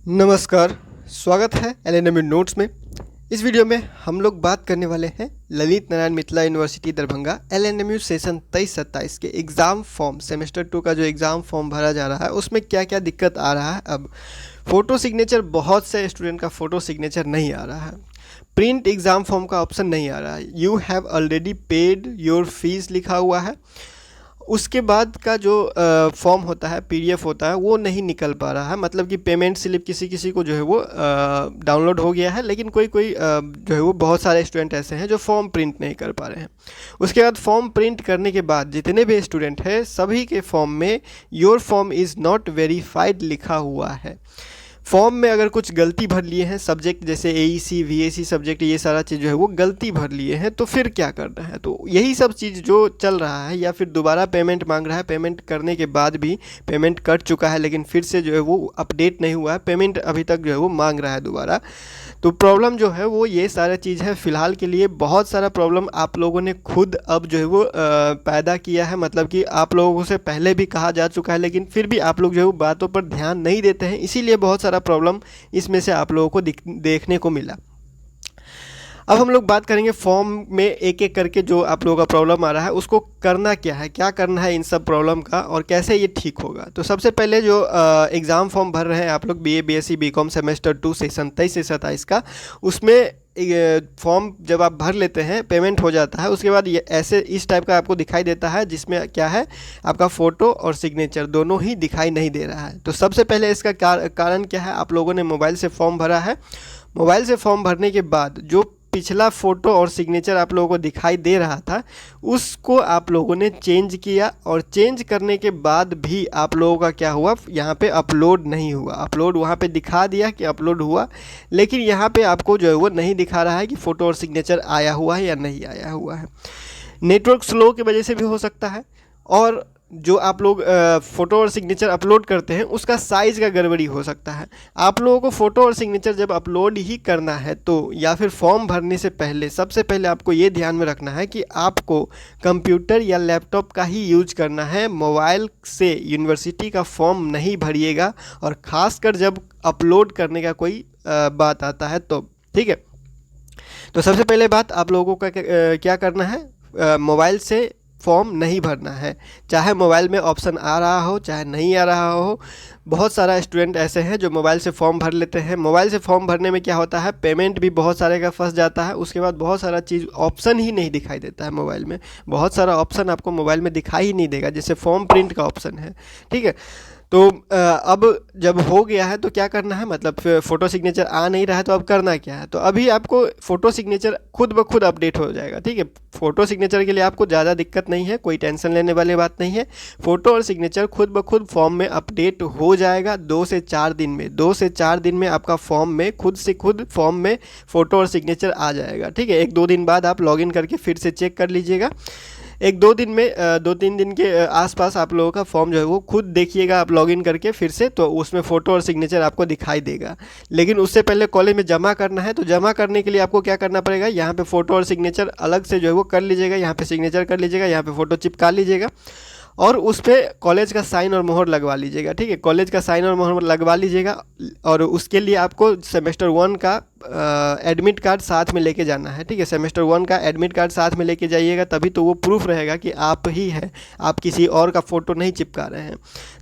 नमस्कार, स्वागत है एलएनएम नोट्स में। इस वीडियो में हम लोग बात करने वाले हैं Lalit Narayan Mithila university Darbhanga LNMU session 23-27 के एग्ज़ाम फॉर्म सेमेस्टर 2 का जो एग्ज़ाम फॉर्म भरा जा रहा है उसमें क्या क्या दिक्कत आ रहा है। अब फ़ोटो सिग्नेचर, बहुत से स्टूडेंट का फ़ोटो सिग्नेचर नहीं आ रहा है। प्रिंट एग्ज़ाम फॉर्म का ऑप्शन नहीं आ रहा है। You have already paid your fees लिखा हुआ है। उसके बाद का जो फॉर्म होता है, पीडीएफ होता है, वो नहीं निकल पा रहा है। मतलब कि पेमेंट स्लिप किसी किसी को जो है वो डाउनलोड हो गया है, लेकिन कोई कोई जो है वो बहुत सारे स्टूडेंट ऐसे हैं जो फॉर्म प्रिंट नहीं कर पा रहे हैं। उसके बाद फॉर्म प्रिंट करने के बाद जितने भी स्टूडेंट हैं सभी के फॉर्म में your form is not verified लिखा हुआ है। फॉर्म में अगर कुछ गलती भर लिए हैं, सब्जेक्ट जैसे एईसी वीएसी सब्जेक्ट, ये सारा चीज़ जो है वो गलती भर लिए हैं, तो फिर क्या करना है। तो यही सब चीज़ जो चल रहा है, या फिर दोबारा पेमेंट मांग रहा है, पेमेंट करने के बाद भी पेमेंट कट चुका है लेकिन फिर से जो है वो अपडेट नहीं हुआ है, पेमेंट अभी तक जो है वो मांग रहा है दोबारा। तो प्रॉब्लम जो है वो ये सारा चीज़ है। फ़िलहाल के लिए बहुत सारा प्रॉब्लम आप लोगों ने खुद अब जो है वो पैदा किया है। मतलब कि आप लोगों से पहले भी कहा जा चुका है, लेकिन फिर भी आप लोग जो है वो बातों पर ध्यान नहीं देते हैं, इसीलिए बहुत सारा प्रॉब्लम इसमें से आप लोगों को देखने को मिला। अब हम लोग बात करेंगे फॉर्म में एक एक करके जो आप लोगों का प्रॉब्लम आ रहा है उसको करना क्या है, क्या करना है इन सब प्रॉब्लम का और कैसे ये ठीक होगा। तो सबसे पहले जो एग्ज़ाम फॉर्म भर रहे हैं आप लोग BA BSc BCom semester 2 session 23 से 27 का, उसमें फॉर्म जब आप भर लेते हैं, पेमेंट हो जाता है, उसके बाद ये ऐसे इस टाइप का आपको दिखाई देता है, जिसमें क्या है, आपका फ़ोटो और सिग्नेचर दोनों ही दिखाई नहीं दे रहा है। तो सबसे पहले इसका कारण क्या है, आप लोगों ने मोबाइल से फॉर्म भरा है। मोबाइल से फॉर्म भरने के बाद जो पिछला फ़ोटो और सिग्नेचर आप लोगों को दिखाई दे रहा था उसको आप लोगों ने चेंज किया, और चेंज करने के बाद भी आप लोगों का क्या हुआ, यहाँ पे अपलोड नहीं हुआ। अपलोड वहाँ पे दिखा दिया कि अपलोड हुआ, लेकिन यहाँ पे आपको जो है वो नहीं दिखा रहा है कि फ़ोटो और सिग्नेचर आया हुआ है या नहीं आया हुआ है। नेटवर्क स्लो की वजह से भी हो सकता है, और जो आप लोग फ़ोटो और सिग्नेचर अपलोड करते हैं उसका साइज़ का गड़बड़ी हो सकता है। आप लोगों को फ़ोटो और सिग्नेचर जब अपलोड ही करना है तो, या फिर फॉर्म भरने से पहले, सबसे पहले आपको ये ध्यान में रखना है कि आपको कंप्यूटर या लैपटॉप का ही यूज करना है। मोबाइल से यूनिवर्सिटी का फॉर्म नहीं भरिएगा, और ख़ासकर जब अपलोड करने का कोई बात आता है तो, ठीक है। तो सबसे पहले बात, आप लोगों का क्या करना है, मोबाइल से फॉर्म नहीं भरना है। चाहे मोबाइल में ऑप्शन आ रहा हो चाहे नहीं आ रहा हो, बहुत सारा स्टूडेंट ऐसे हैं जो मोबाइल से फॉर्म भर लेते हैं। मोबाइल से फॉर्म भरने में क्या होता है, पेमेंट भी बहुत सारे का फंस जाता है। उसके बाद बहुत सारा चीज़, ऑप्शन ही नहीं दिखाई देता है मोबाइल में। बहुत सारा ऑप्शन आपको मोबाइल में दिखाई ही नहीं देगा, जैसे फॉर्म प्रिंट का ऑप्शन है, ठीक है। तो अब जब हो गया है तो क्या करना है, मतलब फ़ोटो सिग्नेचर आ नहीं रहा है तो अब करना क्या है। तो अभी आपको फ़ोटो सिग्नेचर खुद ब खुद अपडेट हो जाएगा, ठीक है। फ़ोटो सिग्नेचर के लिए आपको ज़्यादा दिक्कत नहीं है, कोई टेंशन लेने वाली बात नहीं है। फ़ोटो और सिग्नेचर खुद ब खुद फॉर्म में अपडेट हो जाएगा 2 से 4 दिन में। 2 से 4 दिन में आपका फॉर्म में खुद से खुद फॉर्म में फ़ोटो और सिग्नेचर आ जाएगा, ठीक है। 1-2 दिन बाद आप लॉगिन करके फिर से चेक कर लीजिएगा। 1-2 दिन में 2-3 दिन के आसपास आप लोगों का फॉर्म जो है वो खुद देखिएगा आप लॉगिन करके फिर से, तो उसमें फ़ोटो और सिग्नेचर आपको दिखाई देगा। लेकिन उससे पहले कॉलेज में जमा करना है, तो जमा करने के लिए आपको क्या करना पड़ेगा, यहाँ पे फ़ोटो और सिग्नेचर अलग से जो है वो कर लीजिएगा। यहाँ पे सिग्नेचर कर लीजिएगा, यहाँ पे फ़ोटो चिपका लीजिएगा, और उस पर कॉलेज का साइन और मोहर लगवा लीजिएगा, ठीक है। कॉलेज का साइन और मोहर लगवा लीजिएगा, और उसके लिए आपको सेमेस्टर 1 का एडमिट कार्ड साथ में लेके जाना है, ठीक है। सेमेस्टर 1 का एडमिट कार्ड साथ में लेके जाइएगा, तभी तो वो प्रूफ रहेगा कि आप ही है, आप किसी और का फ़ोटो नहीं चिपका रहे हैं।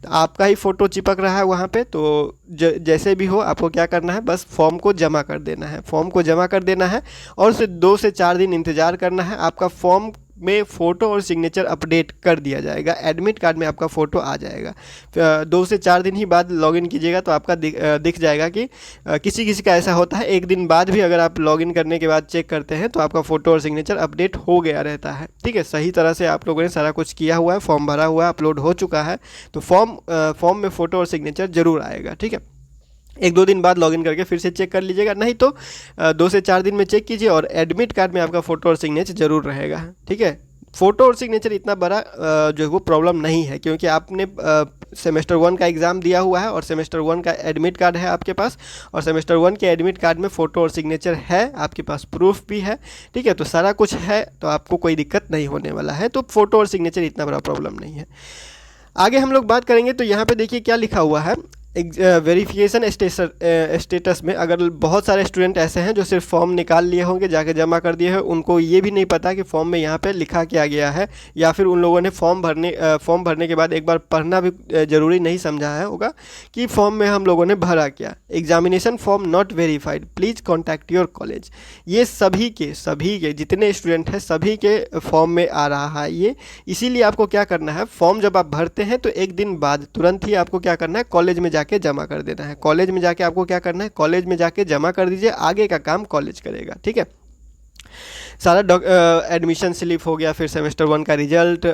तो आपका ही फ़ोटो चिपक रहा है वहाँ पे, तो जैसे भी हो आपको क्या करना है, बस फॉर्म को जमा कर देना है। फॉर्म को जमा कर देना है और उसे 2 से 4 दिन इंतज़ार करना है। आपका फॉर्म में फ़ोटो और सिग्नेचर अपडेट कर दिया जाएगा, एडमिट कार्ड में आपका फ़ोटो आ जाएगा। 2 से 4 दिन ही बाद लॉगिन कीजिएगा तो आपका दिख जाएगा कि किसी किसी का ऐसा होता है 1 दिन बाद भी अगर आप लॉगिन करने के बाद चेक करते हैं तो आपका फ़ोटो और सिग्नेचर अपडेट हो गया रहता है, ठीक है। सही तरह से आप लोगों ने सारा कुछ किया हुआ है, फॉर्म भरा हुआ है, अपलोड हो चुका है, तो फॉर्म में फ़ोटो और सिग्नेचर ज़रूर आएगा, ठीक है। 1-2 दिन बाद लॉगिन करके फिर से चेक कर लीजिएगा, नहीं तो 2 से 4 दिन में चेक कीजिए, और एडमिट कार्ड में आपका फ़ोटो और सिग्नेचर ज़रूर रहेगा, ठीक है। फ़ोटो और सिग्नेचर इतना बड़ा जो है वो प्रॉब्लम नहीं है, क्योंकि आपने सेमेस्टर 1 का एग्ज़ाम दिया हुआ है और सेमेस्टर 1 का एडमिट कार्ड है आपके पास, और सेमेस्टर 1 के एडमिट कार्ड में फ़ोटो और सिग्नेचर है, आपके पास प्रूफ भी है, ठीक है। तो सारा कुछ है, तो आपको कोई दिक्कत नहीं होने वाला है। तो फ़ोटो और सिग्नेचर इतना बड़ा प्रॉब्लम नहीं है। आगे हम लोग बात करेंगे, तो यहाँ पे देखिए क्या लिखा हुआ है, वेरिफिकेशन स्टेटस में अगर बहुत सारे स्टूडेंट ऐसे हैं जो सिर्फ फॉर्म निकाल लिए होंगे, जाके जमा कर दिए हैं, उनको ये भी नहीं पता कि फॉर्म में यहाँ पे लिखा क्या गया है, या फिर उन लोगों ने फॉर्म भरने के बाद एक बार पढ़ना भी ज़रूरी नहीं समझा है होगा कि फॉर्म में हम लोगों ने भरा क्या। Examination form not verified, please contact your college. ये सभी के जितने स्टूडेंट हैं सभी के फॉर्म में आ रहा है ये। इसीलिए आपको क्या करना है, फॉर्म जब आप भरते हैं तो एक दिन बाद तुरंत ही आपको क्या करना है, कॉलेज में जाके जमा कर देना है। कॉलेज में जाके आपको क्या करना है, कॉलेज में जाके जमा कर दीजिए, आगे का काम कॉलेज करेगा। ठीक है, सारा एडमिशन स्लिप हो गया, फिर सेमेस्टर 1 का रिजल्ट,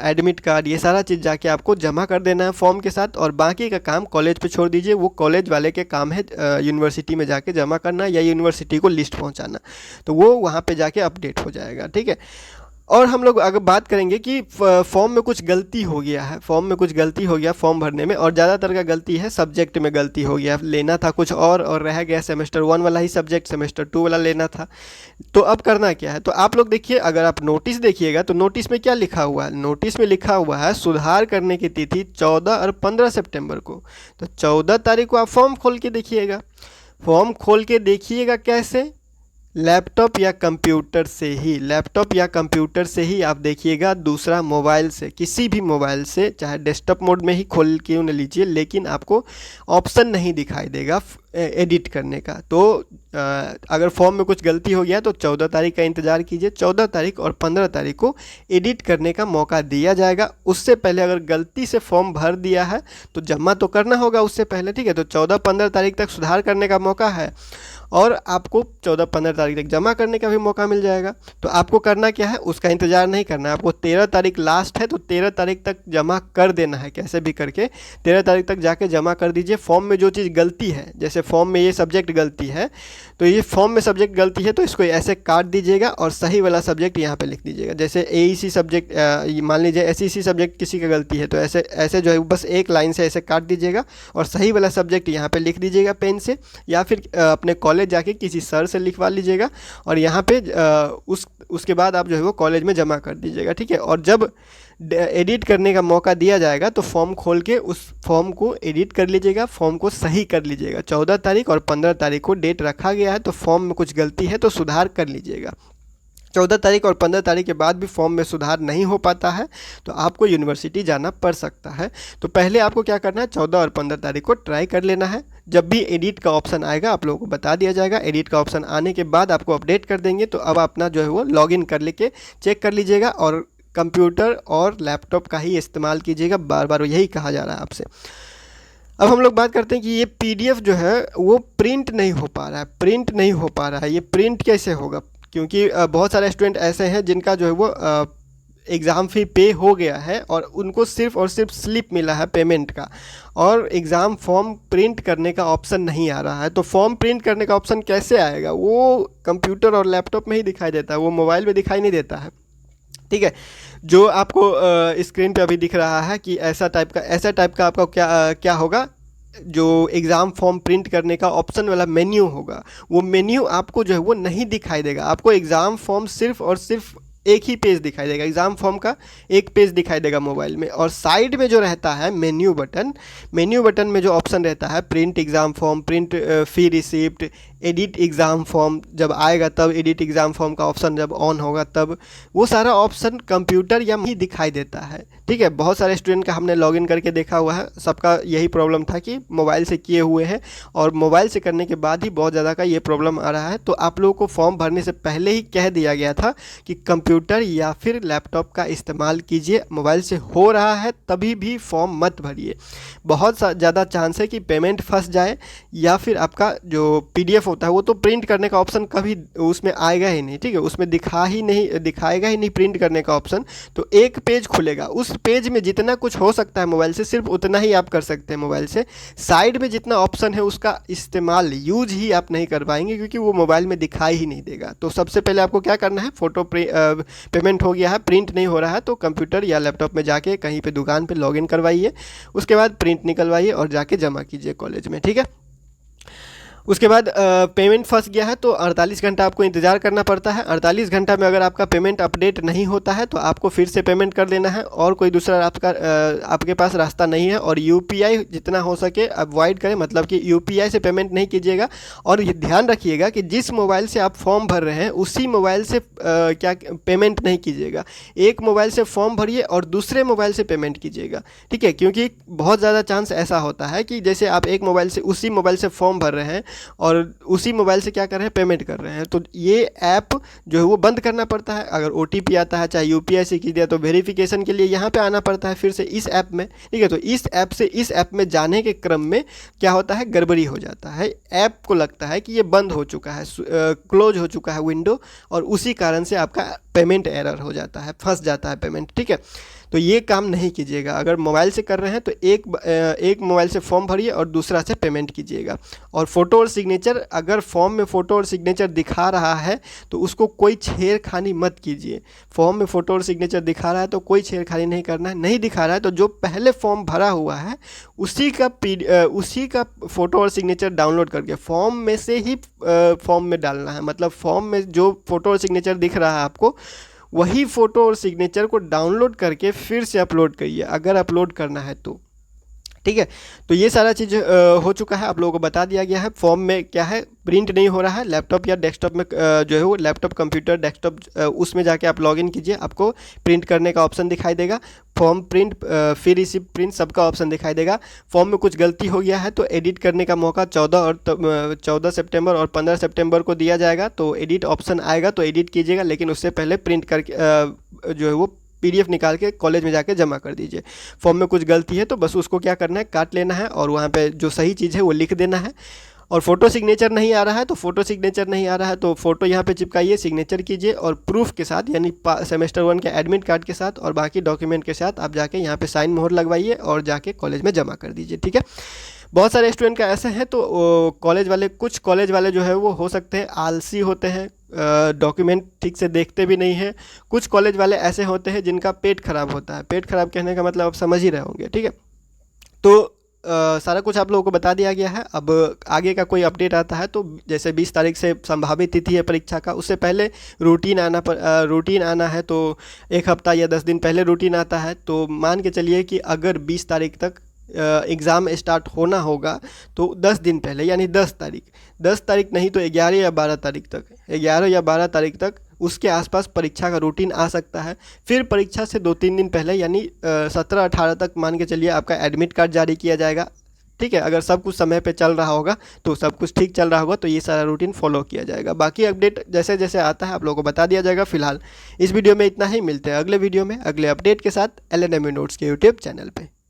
एडमिट कार्ड, ये सारा चीज़ जाके आपको जमा कर देना है फॉर्म के साथ, और बाकी का काम कॉलेज पे छोड़ दीजिए। वो कॉलेज वाले के काम है यूनिवर्सिटी में जाके जमा करना या यूनिवर्सिटी को लिस्ट पहुंचाना, तो वो वहाँ पे जाके अपडेट हो जाएगा। ठीक है, और हम लोग अगर बात करेंगे कि फॉर्म में कुछ गलती हो गया है, फॉर्म भरने में, और ज़्यादातर का गलती है सब्जेक्ट में गलती हो गया, लेना था कुछ और रह गया, सेमेस्टर 1 वाला ही सब्जेक्ट सेमेस्टर 2 वाला लेना था। तो अब करना क्या है, तो आप लोग देखिए, अगर आप नोटिस देखिएगा तो नोटिस में क्या लिखा हुआ है, नोटिस में लिखा हुआ है सुधार करने की तिथि 14 और 15 सितंबर को। तो 14 तारीख को आप फॉर्म खोल के देखिएगा। फॉर्म खोल के देखिएगा कैसे, लैपटॉप या कंप्यूटर से ही आप देखिएगा। दूसरा मोबाइल से, किसी भी मोबाइल से, चाहे डेस्कटॉप मोड में ही खोल क्यों न लीजिए, लेकिन आपको ऑप्शन नहीं दिखाई देगा एडिट करने का। तो अगर फॉर्म में कुछ गलती हो गया तो 14 तारीख का इंतज़ार कीजिए। 14 तारीख और 15 तारीख को एडिट करने का मौका दिया जाएगा। उससे पहले अगर गलती से फॉर्म भर दिया है तो जमा तो करना होगा उससे पहले। ठीक है, तो 14-15 तारीख तक सुधार करने का मौका है, और आपको 14-15 तारीख तक जमा करने का भी मौका मिल जाएगा। तो आपको करना क्या है, उसका इंतज़ार नहीं करना है, आपको 13 तारीख लास्ट है, तो 13 तारीख तक जमा कर देना है, कैसे भी करके 13 तारीख तक जाके जमा कर दीजिए। फॉर्म में जो चीज़ गलती है, जैसे फॉर्म में ये सब्जेक्ट गलती है, तो ये फॉर्म में सब्जेक्ट गलती है तो इसको ऐसे काट दीजिएगा और सही वाला सब्जेक्ट यहाँ पे लिख दीजिएगा। जैसे AEC सब्जेक्ट, मान लीजिए SEC सब्जेक्ट किसी का गलती है, तो ऐसे जो है बस एक लाइन से ऐसे काट दीजिएगा और सही वाला सब्जेक्ट यहाँ पे लिख दीजिएगा पेन से, या फिर अपने कॉलेज जाके किसी सर से लिखवा लीजिएगा, और यहाँ पे उसके बाद आप जो है वो कॉलेज में जमा कर दीजिएगा। ठीक है, और जब एडिट करने का मौका दिया जाएगा तो फॉर्म खोल के उस फॉर्म को एडिट कर लीजिएगा, फॉर्म को सही कर लीजिएगा। 14 तारीख और 15 तारीख को डेट रखा गया है, तो फॉर्म में कुछ गलती है तो सुधार कर लीजिएगा। 14 तारीख और 15 तारीख के बाद भी फॉर्म में सुधार नहीं हो पाता है तो आपको यूनिवर्सिटी जाना पड़ सकता है। तो पहले आपको क्या करना है, 14 और 15 तारीख को ट्राई कर लेना है। जब भी एडिट का ऑप्शन आएगा आप लोगों को बता दिया जाएगा। एडिट का ऑप्शन आने के बाद आपको अपडेट कर देंगे, तो अब अपना जो है वो लॉगिन कर लेके चेक कर लीजिएगा, और कंप्यूटर और लैपटॉप का ही इस्तेमाल कीजिएगा। बार बार यही कहा जा रहा है आपसे। अब हम लोग बात करते हैं कि ये PDF जो है वो प्रिंट नहीं हो पा रहा है। ये प्रिंट कैसे होगा, क्योंकि बहुत सारे स्टूडेंट ऐसे हैं जिनका जो है वो एग्ज़ाम फ़ी पे हो गया है और उनको सिर्फ़ और सिर्फ स्लिप मिला है पेमेंट का, और एग्ज़ाम फॉर्म प्रिंट करने का ऑप्शन नहीं आ रहा है। तो फॉर्म प्रिंट करने का ऑप्शन कैसे आएगा, वो कंप्यूटर और लैपटॉप में ही दिखाई देता है, वो मोबाइल में दिखाई नहीं देता है। ठीक है, जो आपको स्क्रीन पे अभी दिख रहा है कि ऐसा टाइप का आपका क्या होगा, जो एग्ज़ाम फॉर्म प्रिंट करने का ऑप्शन वाला मेन्यू होगा, वो मेन्यू आपको जो है वो नहीं दिखाई देगा। आपको एग्ज़ाम फॉर्म सिर्फ और सिर्फ एक ही पेज दिखाई देगा, एग्ज़ाम फॉर्म का एक पेज दिखाई देगा मोबाइल में, और साइड में जो रहता है मेन्यू बटन में जो ऑप्शन रहता है प्रिंट एग्ज़ाम फॉर्म, प्रिंट फ़ी रिसिप्ट, एडिट एग्ज़ाम फॉर्म जब आएगा तब, एडिट एग्ज़ाम फॉर्म का ऑप्शन जब ऑन होगा तब, वो सारा ऑप्शन कंप्यूटर या ही दिखाई देता है। ठीक है, बहुत सारे स्टूडेंट का हमने लॉगिन करके देखा हुआ है, सबका यही प्रॉब्लम था कि मोबाइल से किए हुए हैं, और मोबाइल से करने के बाद ही बहुत ज़्यादा का ये प्रॉब्लम आ रहा है। तो आप लोगों को फॉर्म भरने से पहले ही कह दिया गया था कि कंप्यूटर या फिर लैपटॉप का इस्तेमाल कीजिए। मोबाइल से हो रहा है तभी भी फॉर्म मत भरिए, बहुत ज़्यादा चांस है कि पेमेंट फंस जाए, या फिर आपका जो PDF होता है वो तो प्रिंट करने का ऑप्शन कभी उसमें आएगा ही नहीं। ठीक है, उसमें दिखाएगा ही नहीं प्रिंट करने का ऑप्शन। तो एक पेज खुलेगा, उस पेज में जितना कुछ हो सकता है मोबाइल से सिर्फ उतना ही आप कर सकते हैं मोबाइल से। साइड में जितना ऑप्शन है उसका इस्तेमाल, यूज ही आप नहीं कर पाएंगे, क्योंकि वो मोबाइल में दिखाई ही नहीं देगा। तो सबसे पहले आपको क्या करना है, फ़ोटो पेमेंट हो गया है, प्रिंट नहीं हो रहा है, तो कंप्यूटर या लैपटॉप में जाके कहीं पे दुकान पे लॉगिन करवाइए, उसके बाद प्रिंट निकलवाइए और जाके जमा कीजिए कॉलेज में। ठीक है, उसके बाद पेमेंट फंस गया है तो 48 घंटा आपको इंतज़ार करना पड़ता है। 48 घंटा में अगर आपका पेमेंट अपडेट नहीं होता है तो आपको फिर से पेमेंट कर देना है, और कोई दूसरा आपके पास रास्ता नहीं है। और यूपीआई जितना हो सके अवॉइड करें, मतलब कि यूपीआई से पेमेंट नहीं कीजिएगा। और ये ध्यान रखिएगा कि जिस मोबाइल से आप फॉर्म भर रहे हैं उसी मोबाइल से क्या पेमेंट नहीं कीजिएगा। एक मोबाइल से फॉर्म भरिए और दूसरे मोबाइल से पेमेंट कीजिएगा, ठीक है। क्योंकि बहुत ज़्यादा चांस ऐसा होता है कि जैसे आप एक मोबाइल से उसी मोबाइल से फॉर्म भर रहे हैं और उसी मोबाइल से क्या कर रहे हैं, पेमेंट कर रहे हैं, तो ये ऐप जो है वो बंद करना पड़ता है। अगर ओटीपी आता है, चाहे यूपीआई से कीजिए, तो वेरिफिकेशन के लिए यहाँ पे आना पड़ता है फिर से इस ऐप में, ठीक है। तो इस ऐप से इस ऐप में जाने के क्रम में क्या होता है, गड़बड़ी हो जाता है। ऐप को लगता है कि ये बंद हो चुका है, क्लोज हो चुका है विंडो, और उसी कारण से आपका पेमेंट एरर हो जाता है, फंस जाता है पेमेंट, ठीक है। तो ये काम नहीं कीजिएगा। अगर मोबाइल से कर रहे हैं तो एक मोबाइल से फॉर्म भरिए और दूसरा से पेमेंट कीजिएगा। और फ़ोटो और सिग्नेचर, अगर फॉर्म में फ़ोटो और सिग्नेचर दिखा रहा है तो उसको कोई छेड़खानी मत कीजिए। फॉर्म में फ़ोटो और सिग्नेचर दिखा रहा है तो कोई छेड़खानी नहीं करना है। नहीं दिखा रहा है तो जो पहले फॉर्म भरा हुआ है उसी का फ़ोटो और सिग्नेचर डाउनलोड करके फॉर्म में से ही फॉर्म में डालना है। मतलब फॉर्म में जो फ़ोटो और सिग्नेचर दिख रहा है आपको, वही फ़ोटो और सिग्नेचर को डाउनलोड करके फिर से अपलोड करिए, अगर अपलोड करना है तो, ठीक है। तो ये सारा चीज़ हो चुका है, आप लोगों को बता दिया गया है। फॉर्म में क्या है, प्रिंट नहीं हो रहा है। लैपटॉप या डेस्कटॉप में जो है वो लैपटॉप, कंप्यूटर, डेस्कटॉप, उसमें जाके आप लॉगिन कीजिए, आपको प्रिंट करने का ऑप्शन दिखाई देगा। फॉर्म प्रिंट, फिर रिसिप्ट प्रिंट, सबका ऑप्शन दिखाई देगा। फॉर्म में कुछ गलती हो गया है तो एडिट करने का मौका 14 सितंबर और 15 सितंबर को दिया जाएगा। तो एडिट ऑप्शन आएगा तो एडिट कीजिएगा, लेकिन उससे पहले प्रिंट करके जो है वो पीडीएफ निकाल के कॉलेज में जाके जमा कर दीजिए। फॉर्म में कुछ गलती है तो बस उसको क्या करना है, काट लेना है और वहाँ पे जो सही चीज़ है वो लिख देना है। और फोटो सिग्नेचर नहीं आ रहा है तो फोटो यहाँ पे चिपकाइए, सिग्नेचर कीजिए और प्रूफ के साथ, यानी सेमेस्टर 1 के एडमिट कार्ड के साथ और बाकी डॉक्यूमेंट के साथ आप जाके यहाँ पे साइन मोहर लगवाइए और जाके कॉलेज में जमा कर दीजिए, ठीक है। बहुत सारे स्टूडेंट का ऐसे हैं तो कुछ कॉलेज वाले जो है वो हो सकते हैं आलसी होते हैं, डॉक्यूमेंट ठीक से देखते भी नहीं हैं। कुछ कॉलेज वाले ऐसे होते हैं जिनका पेट खराब होता है। पेट खराब कहने का मतलब आप समझ ही रहे होंगे, ठीक है। तो सारा कुछ आप लोगों को बता दिया गया है। अब आगे का कोई अपडेट आता है तो जैसे 20 तारीख से संभावित तिथि है परीक्षा का, उससे पहले रूटीन आना है तो 1 हफ्ता या 10 दिन पहले रूटीन आता है। तो मान के चलिए कि अगर 20 तारीख तक एग्ज़ाम स्टार्ट होना होगा तो 10 दिन पहले, यानी 10 तारीख नहीं तो 11 या 12 तारीख तक, 11 या 12 तारीख तक उसके आसपास परीक्षा का रूटीन आ सकता है। फिर परीक्षा से 2-3 दिन पहले, यानी 17-18 तक मान के चलिए आपका एडमिट कार्ड जारी किया जाएगा, ठीक है। अगर सब कुछ समय पे चल रहा होगा तो सब कुछ ठीक चल रहा होगा तो ये सारा रूटीन फॉलो किया जाएगा। बाकी अपडेट जैसे जैसे आता है आप लोगों को बता दिया जाएगा। फिलहाल इस वीडियो में इतना ही, मिलते हैं अगले वीडियो में अगले अपडेट के साथ LNMU नोट्स के यूट्यूब चैनल पे।